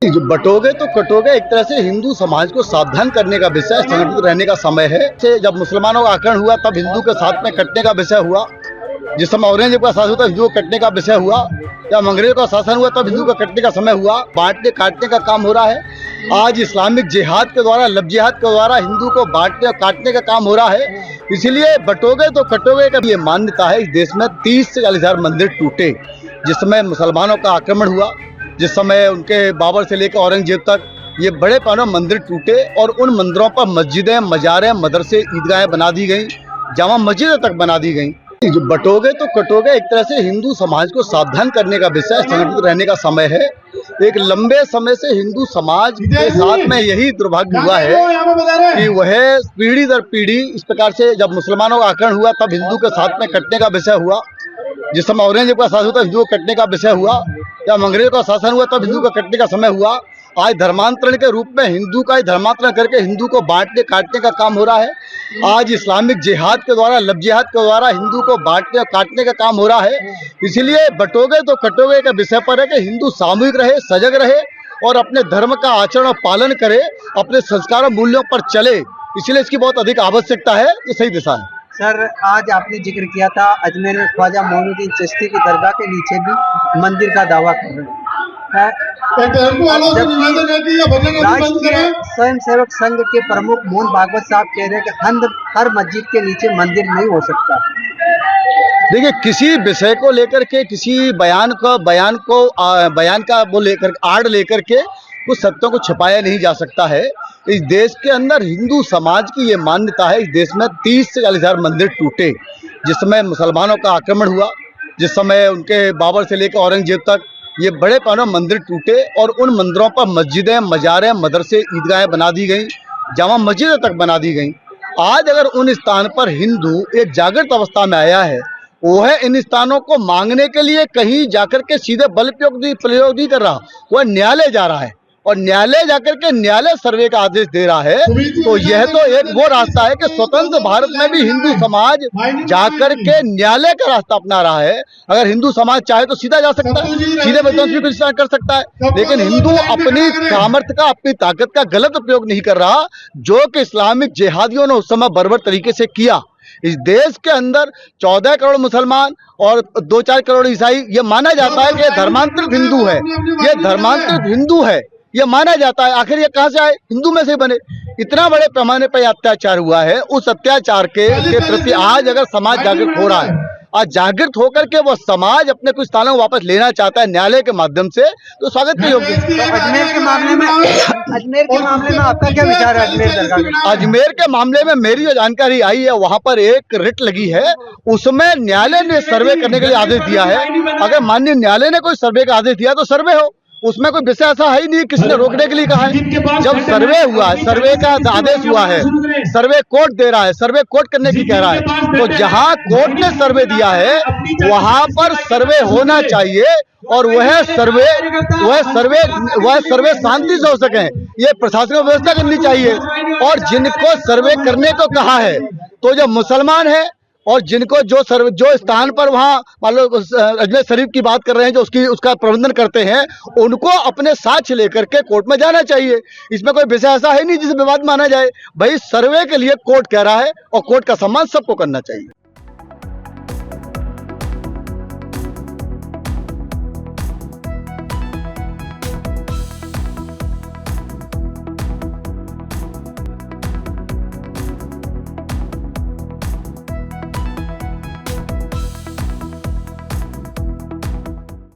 जो बटोगे तो कटोगे, एक तरह से हिंदू समाज को सावधान करने का विषय, संगठित रहने का समय है। जब मुसलमानों का आक्रमण हुआ तब हिंदू के साथ में कटने का विषय हुआ। जिस समय औरंगजेब का शासन हुआ हिंदुओं को कटने का विषय हुआ। जब अंग्रेजों का शासन हुआ तब हिंदू का कटने का समय हुआ। बांटने काटने का काम हो रहा है। आज इस्लामिक जिहाद के द्वारा, लब जिहाद के द्वारा हिंदू को बांटने और काटने का काम हो रहा है। इसलिए बटोगे तो कटोगे का ये मान्यता है। इस देश में 30 से 40,000 मंदिर टूटे जिस समय मुसलमानों का आक्रमण हुआ। जिस समय उनके बाबर से लेकर औरंगजेब तक ये बड़े पैमाने में मंदिर टूटे और उन मंदिरों पर मस्जिदें, मजारें, मदरसे, ईदगाहें बना दी गई, जामा मस्जिदें तक बना दी गई। जो बटोगे तो कटोगे, एक तरह से हिंदू समाज को सावधान करने का विषय, संगठित रहने का समय है। एक लंबे समय से हिंदू समाज के साथ में यही दुर्भाग्य हुआ है कि वह पीढ़ी दर पीढ़ी इस प्रकार से, जब मुसलमानों का आक्रमण हुआ तब हिंदू के साथ में कटने का विषय हुआ। जिस समय औरंगजेब का शासन हुआ हिंदुओं को कटने का विषय हुआ। जब अंग्रेजों का शासन हुआ तब हिंदू का कटने का समय हुआ। आज धर्मांतरण के रूप में हिंदू का धर्मांतरण करके हिंदू को बांटने काटने का काम हो रहा है। आज इस्लामिक जिहाद के द्वारा, लब जिहाद के द्वारा हिंदू को बांटने और काटने का काम हो रहा है। इसलिए बटोगे तो कटोगे का विषय पर है कि हिंदू सामूहिक रहे, सजग रहे और अपने धर्म का आचरण और पालन करे, अपने संस्कार और मूल्यों पर चले। इसलिए इसकी बहुत अधिक आवश्यकता है। ये सही दिशा है। सर, आज आपने जिक्र किया था अजमेर में ख्वाजा मोइनुद्दीन चिश्ती की दरगाह के नीचे भी मंदिर का दावा कर रहे हैं। राष्ट्रीय स्वयंसेवक संघ के प्रमुख मोहन भागवत साहब कह रहे हैं कि हर मस्जिद के नीचे मंदिर नहीं हो सकता। देखिए, किसी विषय को लेकर के, किसी बयान का वो लेकर, आड़ लेकर के कुछ सत्यों को छिपाया नहीं जा सकता है। इस देश के अंदर हिंदू समाज की ये मान्यता है। इस देश में 30 से 40,000 मंदिर टूटे जिस समय मुसलमानों का आक्रमण हुआ। जिस समय उनके बाबर से लेकर औरंगजेब तक ये बड़े पैमाने में मंदिर टूटे और उन मंदिरों पर मस्जिदें, मजारें, मदरसे, ईदगाहें बना दी गई, जामा मस्जिदें तक बना दी गई। आज अगर उन स्थान पर हिंदू एक जागृत अवस्था में आया है, वो है इन स्थानों को मांगने के लिए कहीं जाकर के सीधे बल प्रयोग नहीं कर रहा, वह न्यायालय जा रहा है और न्यायालय जाकर के न्यायालय सर्वे का आदेश दे रहा है। तो यह तो एक वो रास्ता है कि स्वतंत्र भारत में भी हिंदू समाज जाकर के न्यायालय का रास्ता अपना रहा है। अगर हिंदू समाज चाहे तो सीधा जा सकता है, सीधे विध्वंस भी कर सकता है, लेकिन हिंदू अपनी सामर्थ्य का, अपनी ताकत का गलत उपयोग नहीं कर रहा, जो कि इस्लामिक जिहादियों ने उस समय बर्बर तरीके से किया। इस देश के अंदर 14 करोड़ मुसलमान और 2-4 करोड़ ईसाई, ये माना जाता है कि ये धर्मांतरित हिंदू है, ये धर्मांतरित हिंदू है, ये माना जाता है। आखिर ये कहां से आए? हिंदू में से बने। इतना बड़े पैमाने पर अत्याचार हुआ है। उस अत्याचार के प्रति आज अगर समाज जागृत हो रहा है, आज जागृत होकर के वो समाज अपने कुछ स्थानों को वापस लेना चाहता है न्यायालय के माध्यम से, तो स्वागत के योग्य है। तो अजमेर के मामले में आपका क्या विचार है? अजमेर के मामले में मेरी जो जानकारी आई है, वहां पर एक रिट लगी है, उसमें न्यायालय ने सर्वे करने के लिए आदेश दिया है। अगर माननीय न्यायालय ने कोई सर्वे का आदेश दिया तो सर्वे हो, उसमें कोई विषय ऐसा है ही नहीं किसी ने रोकने के लिए कहा है। जब सर्वे हुआ, सर्वे का आदेश हुआ है, सर्वे कोर्ट दे रहा है, सर्वे कोर्ट करने की कह रहा है, तो जहां कोर्ट ने सर्वे दिया है वहां पर सर्वे होना चाहिए और वह सर्वे शांति से हो सके। ये प्रशासनिक व्यवस्था करनी चाहिए। और जिनको सर्वे करने को कहा है, तो जो मुसलमान है और जिनको जो स्थान पर वहाँ मान लो अजमेर शरीफ की बात कर रहे हैं, जो उसका प्रबंधन करते हैं, उनको अपने साक्ष्य लेकर के कोर्ट में जाना चाहिए। इसमें कोई विषय ऐसा है नहीं जिसे विवाद माना जाए। भाई, सर्वे के लिए कोर्ट कह रहा है और कोर्ट का सम्मान सबको करना चाहिए।